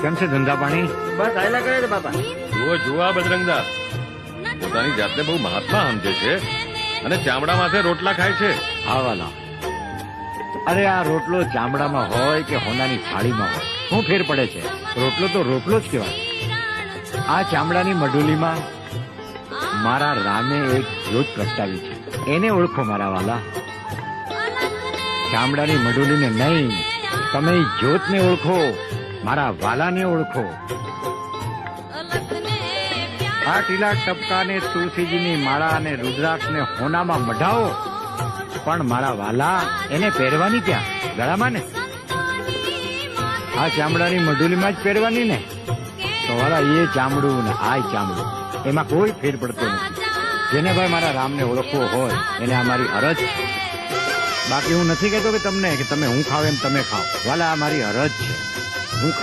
કેમ છે ધંધા પાણી? બસ આયલા કરે છે બાપા. જુઓ જુઓ આ બજરંગદાસ પોતાની જાતને બહુ મહાત્મા સમજે છે અને ચામડા માથે રોટલા ખાય છે. આવાલા, અરે આ રોટલો ચામડામાં હોય કે હોનાની થાળીમાં હોય, શું ફેર પડે છે? રોટલો તો રોટલો જ કહેવાય. આ ચામડાની મઢુલીમાં મારા રામે એક જ્યોત પ્રગટાવી છે, એને ઓળખો મારા વાલા. ચામડાની મઢુલીને નહીં, તમે ઈ જ્યોતને ઓળખો, મારા વાલાને ઓળખો. આ ટીલા ટપકાને તુલસીજીની માળા અને રુદ્રાક્ષને હોનામાં મઢાવો, પણ મારા વાલા એને પહેરવાની ક્યાં? ગળામાં ને. આ ચામડાની મઢુલીમાં જ પહેરવાની ને. તો વાલા એ ચામડું ને આ ચામડું, એમાં કોઈ ફેર પડતો નથી. જેને ભાઈ મારા રામને ઓળખવો હોય એને આ મારી અરજ છે. બાકી હું નથી કહેતો કે તમને કે તમે હું ખાવ એમ તમે ખાઓ. વાલા આ મારી અરજ છે. હું